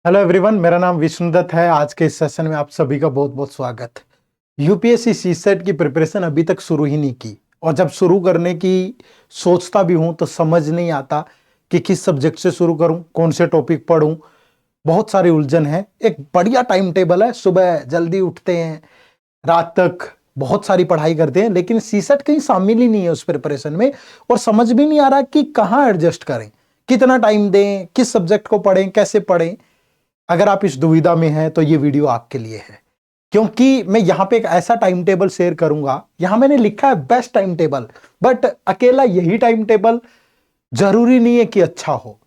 Hello everyone, मेरा नाम विष्णुदत्त है। आज के इस सेशन में आप सभी का बहुत बहुत स्वागत। यूपीएससी सीसेट की प्रिपरेशन अभी तक शुरू ही नहीं की, और जब शुरू करने की सोचता भी हूं तो समझ नहीं आता कि किस सब्जेक्ट से शुरू करूं, कौन से टॉपिक पढूं। बहुत सारी उलझन है। एक बढ़िया टाइम टेबल है, सुबह जल्दी उठते हैं, रात तक बहुत सारी पढ़ाई करते हैं, लेकिन सीसेट कहीं शामिल ही नहीं है उस प्रिपरेशन में। और समझ भी नहीं आ रहा कि कहाँ एडजस्ट करें, कितना टाइम दें, किस सब्जेक्ट को पढ़ें, कैसे पढ़ें। अगर आप इस दुविधा में हैं तो ये वीडियो आपके लिए है, क्योंकि मैं यहां पे एक ऐसा टाइम टेबल शेयर करूंगा। यहां मैंने लिखा है बेस्ट टाइम टेबल, बट अकेला यही टाइम टेबल जरूरी नहीं है कि अच्छा हो।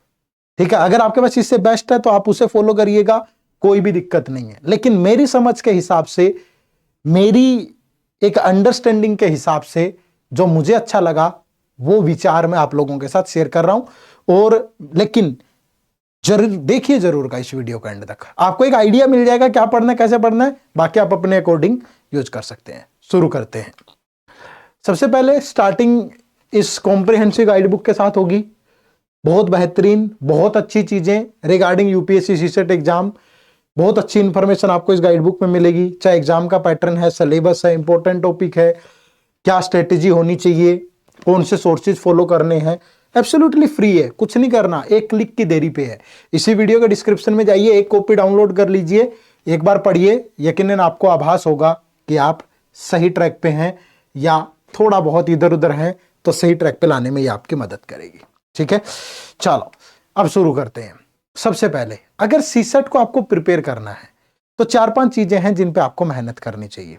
ठीक है, अगर आपके पास इससे बेस्ट है तो आप उसे फॉलो करिएगा, कोई भी दिक्कत नहीं है। लेकिन मेरी समझ के हिसाब से, मेरी एक अंडरस्टैंडिंग के हिसाब से जो मुझे अच्छा लगा वो विचार मैं आप लोगों के साथ शेयर कर रहा हूं। और लेकिन जरूर देखिए, जरूर का इस वीडियो का एंड तक आपको एक आइडिया मिल जाएगा क्या पढ़ना है, कैसे पढ़ना है। बाकी आप अपने अकॉर्डिंग यूज कर सकते हैं। शुरू करते हैं। सबसे पहले स्टार्टिंग इस कॉम्प्रिहेंसिव गाइड बुक के साथ होगी। बहुत बेहतरीन, बहुत अच्छी चीजें रिगार्डिंग यूपीएससी सीसेट एग्जाम, बहुत अच्छी इंफॉर्मेशन आपको इस गाइड बुक में मिलेगी। चाहे एग्जाम का पैटर्न है, सिलेबस है, इंपॉर्टेंट टॉपिक है, क्या स्ट्रेटेजी होनी चाहिए, कौन से सोर्सेज फॉलो करने हैं। एब्सोल्युटली फ्री है, कुछ नहीं करना, एक क्लिक की देरी पे है। इसी वीडियो के डिस्क्रिप्शन में जाइए, एक कॉपी डाउनलोड कर लीजिए, एक बार पढ़िए, यकीनन आपको आभास होगा कि आप सही ट्रैक पे हैं या थोड़ा बहुत इधर उधर हैं। तो सही ट्रैक पे लाने में ये आपकी मदद करेगी। ठीक है, चलो अब शुरू करते हैं। सबसे पहले अगर सीसेट को आपको प्रिपेयर करना है तो 4-5 चीजें हैं जिन पे आपको मेहनत करनी चाहिए।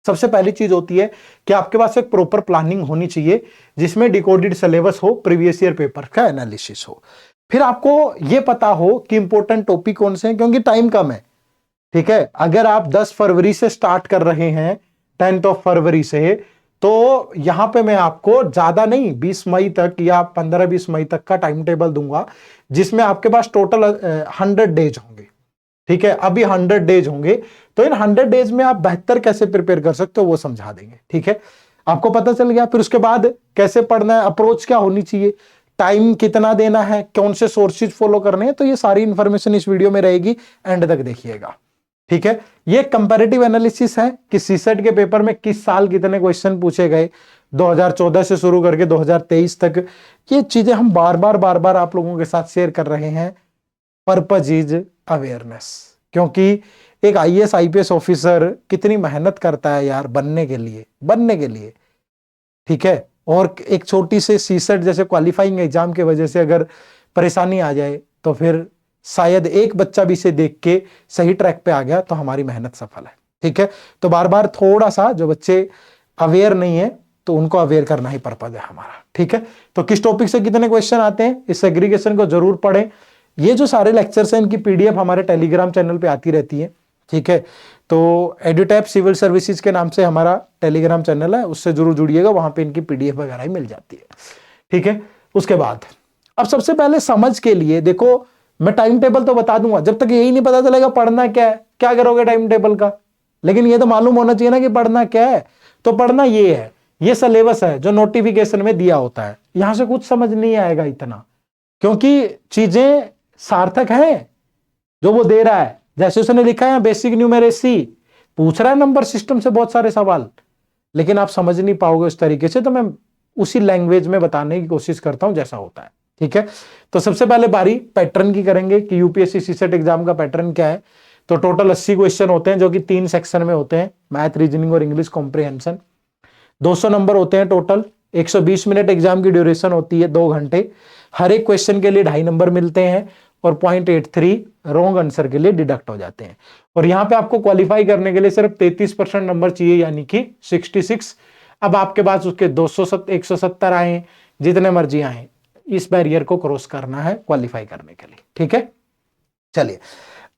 सबसे पहली चीज होती है कि आपके पास एक प्रॉपर प्लानिंग होनी चाहिए, जिसमें डिकोडेड सिलेबस हो, प्रीवियस ईयर पेपर का एनालिसिस हो। फिर आपको यह पता हो कि इंपॉर्टेंट टॉपिक कौन से हैं, क्योंकि टाइम कम है। ठीक है, अगर आप 10 फरवरी से स्टार्ट कर रहे हैं, 10th ऑफ फरवरी से, तो यहां पे मैं आपको ज्यादा नहीं, 20 मई तक या 15-20 मई तक का टाइम टेबल दूंगा, जिसमें आपके पास टोटल 100 डेज होंगे। ठीक है, अभी 100 डेज होंगे, तो इन 100 डेज में आप बेहतर कैसे प्रिपेयर कर सकते हो वो समझा देंगे। ठीक है, आपको पता चल गया। फिर उसके बाद कैसे पढ़ना है, अप्रोच क्या होनी चाहिए, टाइम कितना देना है, कौन से सोर्सेज फॉलो करने हैं, तो ये सारी इंफॉर्मेशन इस वीडियो में रहेगी, एंड तक देखिएगा। ठीक है, ये कंपैरेटिव एनालिसिस है कि सीसेट के पेपर में किस साल कितने क्वेश्चन पूछे गए, 2014 से शुरू करके 2023 तक। ये चीजें हम बार बार आप लोगों के साथ शेयर कर रहे हैं। पर्पज इज अवेयरनेस, क्योंकि एक आईएएस आईपीएस ऑफिसर कितनी मेहनत करता है यार बनने के लिए। ठीक है, और एक छोटी से सीसेट जैसे क्वालिफाइंग एग्जाम की वजह से अगर परेशानी आ जाए तो फिर शायद एक बच्चा भी इसे देख के सही ट्रैक पे आ गया तो हमारी मेहनत सफल है। ठीक है, तो बार बार थोड़ा सा जो बच्चे अवेयर नहीं है तो उनको अवेयर करना ही पर्पज है हमारा। ठीक है, तो किस टॉपिक से कितने क्वेश्चन आते हैं, इस एग्रीगेशन को जरूर पढ़ें। ये जो सारे लेक्चर्स हैं, इनकी पीडीएफ हमारे टेलीग्राम चैनल पे आती रहती है। ठीक है, तो एडुटैप सिविल सर्विसेज के नाम से हमारा टेलीग्राम चैनल है, उससे जरूर जुड़िएगा, वहां पे इनकी पीडीएफ वगैरह ही मिल जाती है। ठीक है, उसके बाद अब सबसे पहले समझ के लिए देखो, मैं टाइम टेबल तो बता दूंगा, जब तक यही नहीं पता चलेगा पढ़ना क्या है, क्या करोगे टाइम टेबल का। लेकिन ये तो मालूम होना चाहिए ना कि पढ़ना क्या है। तो पढ़ना ये है, ये सिलेबस है जो नोटिफिकेशन में दिया होता है। यहां से कुछ समझ नहीं आएगा इतना, क्योंकि चीजें सार्थक हैं जो वो दे रहा है। जैसे उसने लिखा है बेसिक न्यूमेरेसी, पूछ रहा है नंबर सिस्टम से बहुत सारे सवाल, लेकिन आप समझ नहीं पाओगे उस तरीके से। तो मैं उसी लैंग्वेज में बताने की कोशिश करता हूं जैसा होता है। ठीक है, तो सबसे पहले बारी पैटर्न की करेंगे कि यूपीएससी सीसेट एग्जाम का पैटर्न क्या है। तो टोटल 80 क्वेश्चन होते हैं, जो कि 3 सेक्शन में होते हैं, मैथ, रीजनिंग और इंग्लिश कॉम्प्रिहेंशन। 200 नंबर होते हैं टोटल। 120 मिनट एग्जाम की ड्यूरेशन होती है, 2 घंटे। हर एक क्वेश्चन के लिए 2.5 नंबर मिलते हैं, और 0.83 रॉन्ग आंसर के लिए डिडक्ट हो जाते हैं। और यहां पे आपको क्वालिफाई करने के लिए सिर्फ 33% नंबर चाहिए, यानी कि 66। अब आपके पास उसके 170 आए, जितने मर्जी आए, इस बैरियर को क्रॉस करना है क्वालिफाई करने के लिए। ठीक है, चलिए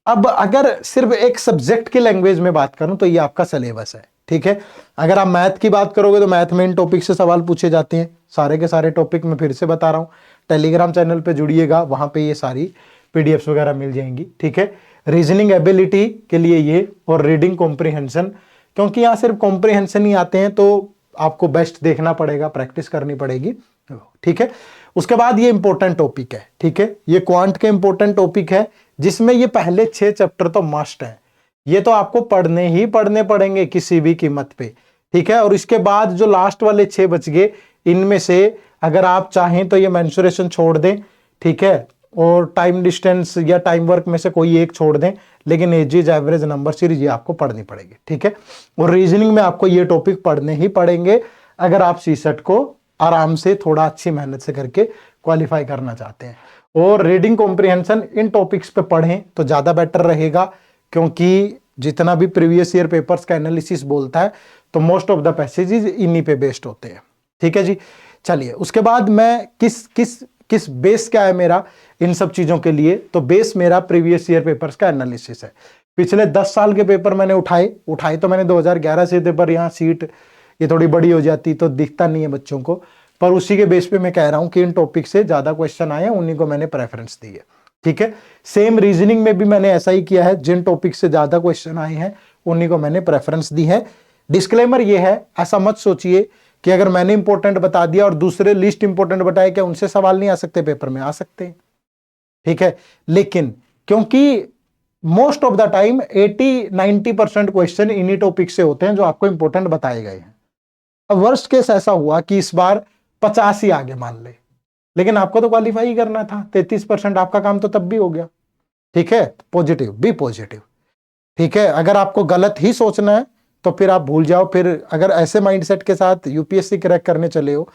अब अगर सिर्फ एक सब्जेक्ट की लैंग्वेज में बात करूं तो ये आपका सिलेबस है। ठीक है, अगर आप मैथ की बात करोगे तो मैथ में इन टॉपिक से सवाल पूछे जाते हैं। सारे के सारे टॉपिक मैं फिर से बता रहा हूं, टेलीग्राम चैनल पे जुड़िएगा, वहां पे ये सारी पीडीएफ्स वगैरह मिल जाएंगी। ठीक है, रीजनिंग एबिलिटी के लिए ये, और रीडिंग कॉम्प्रिहेंशन, क्योंकि यहाँ सिर्फ कॉम्प्रिहेंशन ही आते हैं तो आपको बेस्ट देखना पड़ेगा, प्रैक्टिस करनी पड़ेगी। ठीक है, उसके बाद ये इंपॉर्टेंट टॉपिक है, ठीक है, ये क्वांट के इंपॉर्टेंट टॉपिक है जिसमें ये पहले 6 चैप्टर तो मस्ट है, ये तो आपको पढ़ने ही पढ़ने पड़ेंगे किसी भी कीमत पे, ठीक है। और इसके बाद जो लास्ट वाले 6 बच गए, इनमें से अगर आप चाहें तो ये मेंसुरेशन छोड़ दें, ठीक है, और टाइम डिस्टेंस या टाइम वर्क में से कोई एक छोड़ दें, लेकिन एजिज, एवरेज, नंबर सीरीज ये आपको पढ़नी पड़ेगी, ठीक है। और रीजनिंग में आपको ये टॉपिक पढ़ने ही पड़ेंगे अगर आप सीसेट को आराम से थोड़ा अच्छी मेहनत से करके क्वालिफाई करना चाहते हैं। और रीडिंग कॉम्प्रिहेंशन इन टॉपिक्स पे पढ़ें तो ज्यादा बेटर रहेगा, क्योंकि जितना भी प्रीवियस ईयर पेपर्स का एनालिसिस बोलता है तो मोस्ट ऑफ द पैसेजेस इन्हीं पे बेस्ड होते हैं, ठीक है जी। चलिए, उसके बाद मैं किस बेस क्या है मेरा इन सब चीजों के लिए, तो बेस मेरा प्रीवियस ईयर पेपर्स का एनालिसिस है। पिछले 10 साल के पेपर मैंने उठाए तो मैंने 2011 से थे, पर यहाँ सीट ये थोड़ी बड़ी हो जाती तो दिखता नहीं है बच्चों को, पर उसी के बेस पे मैं कह रहा हूं कि इन टॉपिक से ज्यादा क्वेश्चन आए हैं, उन्हीं को मैंने प्रेफरेंस दी है, ठीक है। सेम रीजनिंग में भी मैंने ऐसा ही किया है, जिन टॉपिक से ज्यादा क्वेश्चन आए हैं उन्हीं को मैंने प्रेफरेंस दी है। डिस्क्लेमर ये है, ऐसा मत सोचिए कि अगर मैंने इंपॉर्टेंट बता दिया और दूसरे लिस्ट इंपॉर्टेंट बताए, क्या उनसे सवाल नहीं आ सकते? पेपर में आ सकते हैं, ठीक है। लेकिन क्योंकि most of the time 80-90% question इन्हीं टॉपिक से होते हैं जो आपको इंपॉर्टेंट बताए गए हैं। अब वर्स्ट केस ऐसा हुआ कि इस बार 50 ही आगे मान ले, लेकिन आपको तो क्वालिफाई ही करना था, 33% आपका काम तो तब भी हो गया, ठीक है। पॉजिटिव, बी पॉजिटिव, ठीक है। अगर आपको गलत ही सोचना है तो फिर आप भूल जाओ, फिर अगर ऐसे माइंडसेट के साथ यूपीएससी क्रैक करने चले हो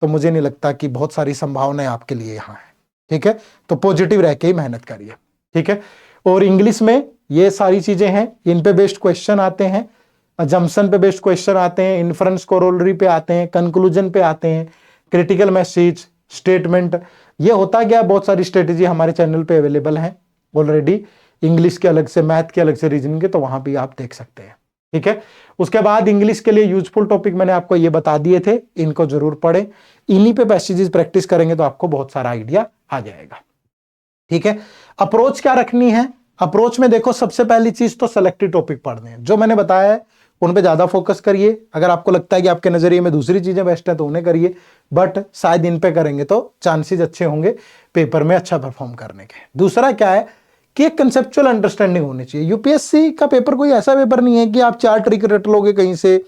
तो मुझे नहीं लगता कि बहुत सारी संभावनाएं आपके लिए यहाँ है, ठीक है। तो पॉजिटिव रह के ही मेहनत करिए, ठीक है। और इंग्लिश में ये सारी चीजें हैं, इन पे बेस्ड क्वेश्चन आते हैं, अजम्पशन पे बेस्ड क्वेश्चन आते हैं, इन्फ्रेंस कोरोलरी पे आते हैं, कंक्लूजन पे आते हैं, क्रिटिकल मैसेज, स्टेटमेंट। ये होता क्या, बहुत सारी स्ट्रेटेजी हमारे चैनल पे अवेलेबल है ऑलरेडी, इंग्लिश के अलग से, मैथ के अलग से, रीजनिंग के, तो वहां भी आप देख सकते हैं, ठीक है। उसके बाद इंग्लिश के लिए यूजफुल टॉपिक मैंने आपको ये बता दिए थे, इनको जरूर पढ़ें, इन्हीं पे पैसेजेस प्रैक्टिस करेंगे तो आपको बहुत सारा आइडिया आ जाएगा, ठीक है। अप्रोच क्या रखनी है? अप्रोच में देखो, सबसे पहली चीज तो सेलेक्टेड टॉपिक पढ़ने हैं, जो मैंने बताया है उन पे ज्यादा फोकस करिए। अगर आपको लगता है कि आपके नजरिए में दूसरी चीजें बेस्ट है तो उन्हें करिए, बट शायद इन पे करेंगे तो चांसेस अच्छे होंगे पेपर में अच्छा परफॉर्म करने के। दूसरा क्या है कि एक कंसेप्चुअल अंडरस्टैंडिंग होनी चाहिए। यूपीएससी का पेपर कोई ऐसा पेपर नहीं है कि आप 4 ट्रिक रट लोगे, कहीं से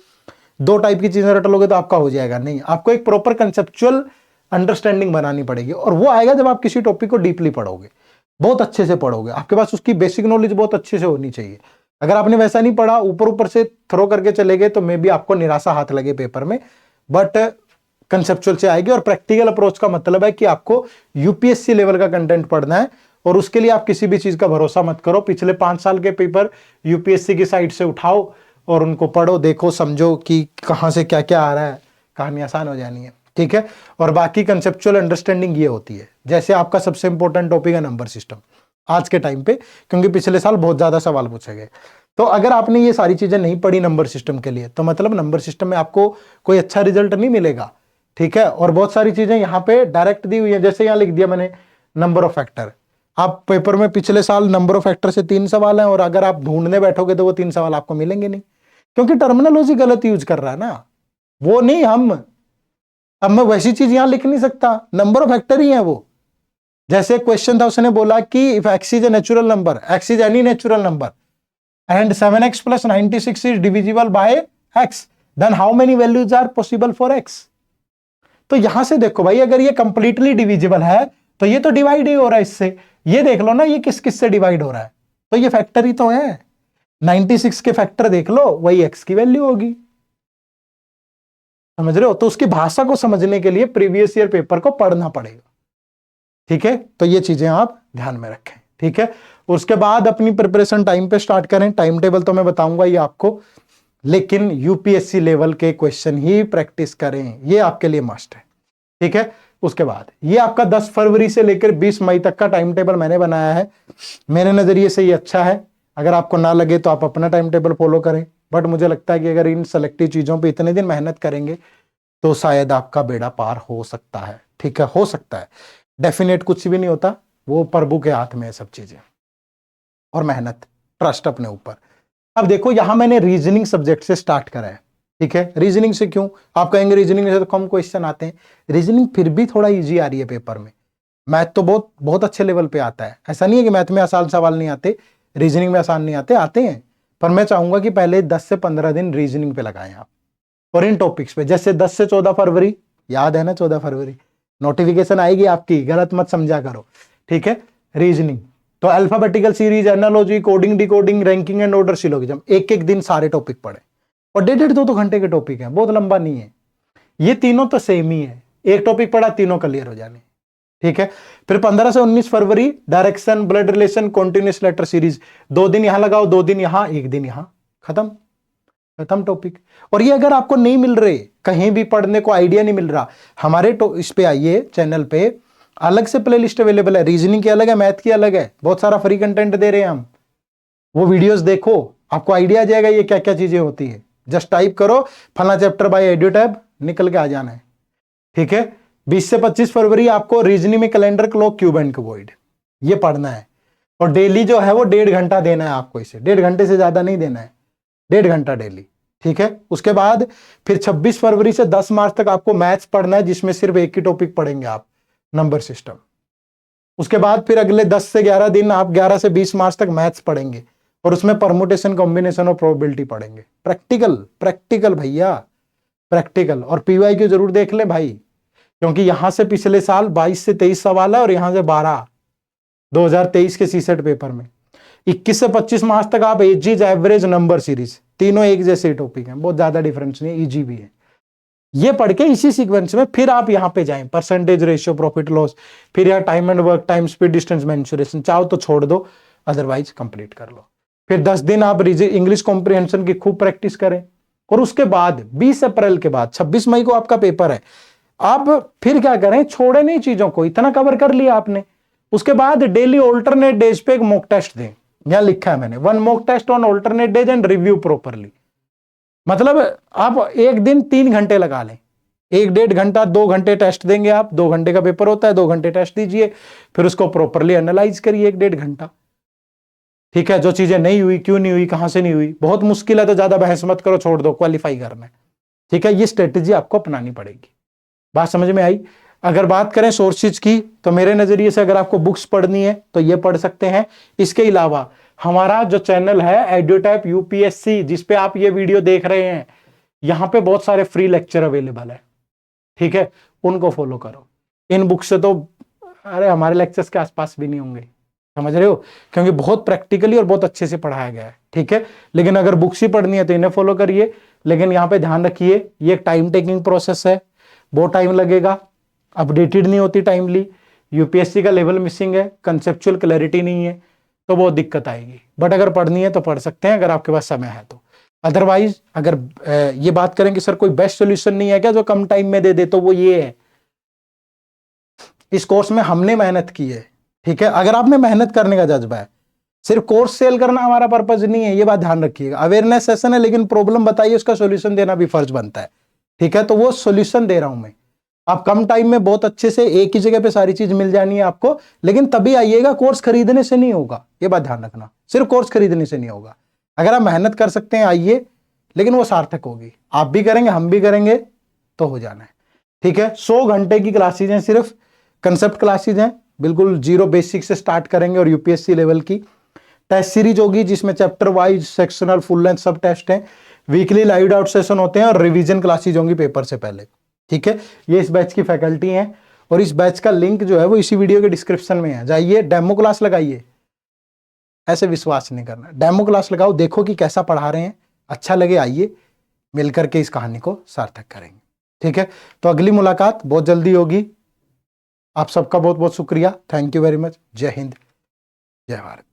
2 टाइप की चीजें रट लोगे तो आपका हो जाएगा, नहीं। आपको एक प्रॉपर कंसेप्चुअल अंडरस्टैंडिंग बनानी पड़ेगी, और वो आएगा जब आप किसी टॉपिक को डीपली पढ़ोगे, बहुत अच्छे से पढ़ोगे, आपके पास उसकी बेसिक नॉलेज बहुत अच्छे से होनी चाहिए। अगर आपने वैसा नहीं पढ़ा, ऊपर ऊपर से थ्रो करके चले गए, तो मे बी आपको निराशा हाथ लगे पेपर में, बट कंसेप्चुअल से आएगी। और प्रैक्टिकल अप्रोच का मतलब है कि आपको यूपीएससी लेवल का कंटेंट पढ़ना है, और उसके लिए आप किसी भी चीज का भरोसा मत करो। पिछले 5 साल के पेपर यूपीएससी की साइट से उठाओ और उनको पढ़ो, देखो, समझो कि कहां से क्या क्या आ रहा है, कहानी आसान हो जानी है, ठीक है। और बाकी कंसेप्चुअल अंडरस्टैंडिंग ये होती है, जैसे आपका सबसे इंपॉर्टेंट टॉपिक है नंबर सिस्टम आज के टाइम पे, क्योंकि पिछले साल बहुत ज्यादा सवाल पूछे गए। तो अगर आपने ये सारी चीजें नहीं पढ़ी नंबर सिस्टम के लिए, तो मतलब नंबर सिस्टम में आपको कोई अच्छा रिजल्ट नहीं मिलेगा, ठीक है। और बहुत सारी चीजें यहाँ पे डायरेक्ट दी हुई है, जैसे यहाँ लिख दिया मैंने नंबर ऑफ फैक्टर। आप पेपर में पिछले साल नंबर ऑफ फैक्टर से 3 सवाल हैं, और अगर आप ढूंढने बैठोगे तो वो 3 सवाल आपको मिलेंगे नहीं, क्योंकि टर्मिनोलॉजी गलत यूज कर रहा है ना वो। नहीं, अब मैं वैसी चीज यहां लिख नहीं सकता, नंबर ऑफ फैक्टर ही है वो। जैसे क्वेश्चन था, उसने बोला कि if x is a natural number, x is any natural number and 7x + 96 is divisible by x, then how many values are possible for x। तो यहां से देखो भाई, अगर ये कंप्लीटली डिविजिबल है तो ये तो डिवाइड ही हो रहा है इससे। ये देख लो ना, ये किस किस से डिवाइड हो रहा है, तो ये फैक्टर ही तो है। 96 के फैक्टर देख लो, वही x की वैल्यू होगी, समझ रहे हो। तो उसकी भाषा को समझने के लिए प्रीवियस ईयर पेपर को पढ़ना पड़ेगा, ठीक है। तो ये चीजें आप ध्यान में रखें, ठीक है। उसके बाद अपनी प्रिपरेशन टाइम पे स्टार्ट करें। टाइम टेबल तो मैं बताऊंगा ये आपको, लेकिन यूपीएससी लेवल के क्वेश्चन ही प्रैक्टिस करें, ये आपके लिए मस्ट है, ठीक है। उसके बाद ये आपका 10 फरवरी से लेकर 20 मई तक का टाइम टेबल मैंने बनाया है। मेरे नजरिए से ये अच्छा है, अगर आपको ना लगे तो आप अपना टाइम टेबल फॉलो करें, बट मुझे लगता है कि अगर इन सेलेक्टिव चीजों पे इतने दिन मेहनत करेंगे तो शायद आपका बेड़ा पार हो सकता है, ठीक है, हो सकता है। डेफिनेट कुछ भी नहीं होता, वो प्रभु के हाथ में है सब चीजें, और मेहनत, ट्रस्ट अपने ऊपर। अब देखो, यहां मैंने रीजनिंग सब्जेक्ट से स्टार्ट करा है, ठीक है। रीजनिंग से क्यों? आप कहेंगे रीजनिंग से तो कम क्वेश्चन आते हैं। रीजनिंग फिर भी थोड़ा इजी आ रही है पेपर में। मैथ तो बहुत बहुत अच्छे लेवल पे आता है, ऐसा नहीं है कि मैथ में आसान सवाल नहीं आते, रीजनिंग में आसान नहीं आते, आते हैं। पर मैं चाहूंगा कि पहले 10 से 15 दिन रीजनिंग पे लगाएं आप, और इन टॉपिक्स पे। जैसे 10 से 14 फरवरी, याद है ना 14 फरवरी, नोटिफिकेशन आएगी आपकी, गलत मत समझा करो, ठीक है। रीजनिंग तो alphabetical series, analogy, coding, decoding, ranking and order, syllogism, एक एक दिन सारे टॉपिक पढ़े, और 1.5-2 घंटे के टॉपिक है, बहुत लंबा नहीं है। ये तीनों तो सेम ही है, एक टॉपिक पढ़ा तीनों क्लियर हो जाने, ठीक है। फिर 15 से 19 फरवरी direction, blood relation, continuous letter series, 2 दिन यहां लगाओ, 2 दिन यहां, 1 दिन यहां, खत्म खत्म टॉपिक। और ये अगर आपको नहीं मिल रहे, कहीं भी पढ़ने को आइडिया नहीं मिल रहा, हमारे इस पे आइए, चैनल पे अलग से प्लेलिस्ट अवेलेबल है, रीजनिंग की अलग है, मैथ की अलग है, बहुत सारा फ्री कंटेंट दे रहे हैं हम। वो वीडियोस देखो, आपको आइडिया आ जाएगा ये क्या क्या चीजें होती है। जस्ट टाइप करो फला चैप्टर बाय एड्यूटैब, निकल के आ जाना है, ठीक है। 20 से 25 फरवरी आपको रीजनिंग में calendar, clock, cube and cuboid, ये पढ़ना है। और डेली जो है वो 1.5 घंटा देना है आपको, इसे 1.5 घंटे से ज्यादा नहीं देना है, 1.5 घंटा डेली, ठीक है। उसके बाद फिर 26 फरवरी से 10 मार्च तक आपको मैथ्स पढ़ना है, जिसमें सिर्फ एक ही टॉपिक पढ़ेंगे आप, नंबर सिस्टम। उसके बाद फिर अगले 10 से 11 दिन आप 11 से 20 मार्च तक मैथ्स पढ़ेंगे, और उसमें परमुटेशन, कॉम्बिनेशन और प्रोबेबिलिटी पढ़ेंगे। प्रैक्टिकल प्रैक्टिकल भैया, प्रैक्टिकल। और पीवाईक्यू जरूर देख ले भाई, क्योंकि यहां से पिछले साल 22 से 23 सवाल है, और यहां से 12 2023 के सीसेट पेपर में। 21 से 25 मार्च तक आप एजीज, एवरेज, नंबर सीरीज, तीनों एक जैसे टॉपिक हैं, बहुत ज्यादा डिफरेंस नहीं, इजी भी है। ये पढ़ के इसी सीक्वेंस में फिर आप यहां पे जाएं, परसेंटेज रेशियो, प्रॉफिट लॉस, फिर यार time and work, time speed, distance mensuration, चाहो तो छोड़ दो, अदरवाइज कंप्लीट कर लो। फिर 10 दिन आप इंग्लिश कॉम्प्रिहेंशन की खूब प्रैक्टिस करें। और उसके बाद 20 अप्रैल के बाद 26 मई को आपका पेपर है। आप फिर क्या करें, छोड़े नहीं चीजों को, इतना कवर कर लिया आपने। उसके बाद डेली ऑल्टरनेट डेज पे एक मॉक टेस्ट दें, यहां लिखा है मैंने, 1 mock test on alternate days and review properly. मतलब आप एक दिन 3 घंटे लगा लें, 1-1.5 घंटा, 2 घंटे टेस्ट देंगे आप, 2 घंटे का पेपर होता है, 2 घंटे टेस्ट दीजिए, फिर उसको प्रॉपरली एनालाइज करिए 1-1.5 घंटा, ठीक है। जो चीजें नहीं हुई, क्यों नहीं हुई, कहां से नहीं हुई, बहुत मुश्किल है तो ज्यादा बहस मत करो, छोड़ दो, क्वालिफाई करना है, ठीक है। ये स्ट्रेटेजी आपको अपनानी पड़ेगी। बात समझ में आई? अगर बात करें सोर्सेज की, तो मेरे नजरिए से अगर आपको बुक्स पढ़नी है तो ये पढ़ सकते हैं। इसके अलावा हमारा जो चैनल है एड्यूटैप यूपीएससी, जिसपे आप ये वीडियो देख रहे हैं, यहां पे बहुत सारे फ्री लेक्चर अवेलेबल है, ठीक है, उनको फॉलो करो। इन बुक से तो अरे हमारे लेक्चर्स के आसपास भी नहीं होंगे, समझ रहे हो, क्योंकि बहुत प्रैक्टिकली और बहुत अच्छे से पढ़ाया गया है, ठीक है। लेकिन अगर बुक्स ही पढ़नी है तो इन्हें फॉलो करिए। लेकिन यहाँ पे ध्यान रखिए, ये एक टाइम टेकिंग प्रोसेस है, बहुत टाइम लगेगा, अपडेटेड नहीं होती टाइमली, यूपीएससी का लेवल मिसिंग है, कंसेप्चुअल क्लैरिटी नहीं है, तो बहुत दिक्कत आएगी। बट अगर पढ़नी है तो पढ़ सकते हैं, अगर आपके पास समय है तो। अदरवाइज अगर ये बात करें कि सर कोई बेस्ट सोल्यूशन नहीं है क्या जो कम टाइम में दे दे, तो वो ये है, इस कोर्स में हमने मेहनत की है, ठीक है। अगर आप में मेहनत करने का जज्बा है, सिर्फ कोर्स सेल करना हमारा पर्पज नहीं है, ये बात ध्यान रखिएगा। अवेयरनेस सेशन है, लेकिन प्रॉब्लम बताइए, उसका सोल्यूशन देना भी फर्ज बनता है, ठीक है। तो वो सोल्यूशन दे रहा हूं मैं। आप कम टाइम में बहुत अच्छे से एक ही जगह पे सारी चीज मिल जानी है आपको, लेकिन तभी आइएगा, कोर्स खरीदने से नहीं होगा, ये बात ध्यान रखना, सिर्फ कोर्स खरीदने से नहीं होगा। अगर आप मेहनत कर सकते हैं आइए, लेकिन वो सार्थक होगी, आप भी करेंगे हम भी करेंगे तो हो जाना है, ठीक है। 100 घंटे की क्लासेज हैं, सिर्फ कंसेप्ट क्लासेज हैं, बिल्कुल जीरो बेसिक से स्टार्ट करेंगे, और यूपीएससी लेवल की टेस्ट सीरीज होगी, जिसमें chapter wise, sectional, full length सब टेस्ट हैं। वीकली लाइव डाउट सेशन होते हैं, और रिवीजन क्लासेज होंगी पेपर से पहले, ठीक है। ये इस बैच की फैकल्टी हैं, और इस बैच का लिंक जो है वो इसी वीडियो के डिस्क्रिप्शन में है, जाइए डेमो क्लास लगाइए। ऐसे विश्वास नहीं करना, डेमो क्लास लगाओ, देखो कि कैसा पढ़ा रहे हैं, अच्छा लगे आइए, मिलकर के इस कहानी को सार्थक करेंगे, ठीक है। तो अगली मुलाकात बहुत जल्दी होगी। आप सबका बहुत बहुत शुक्रिया, थैंक यू वेरी मच। जय हिंद, जय भारत।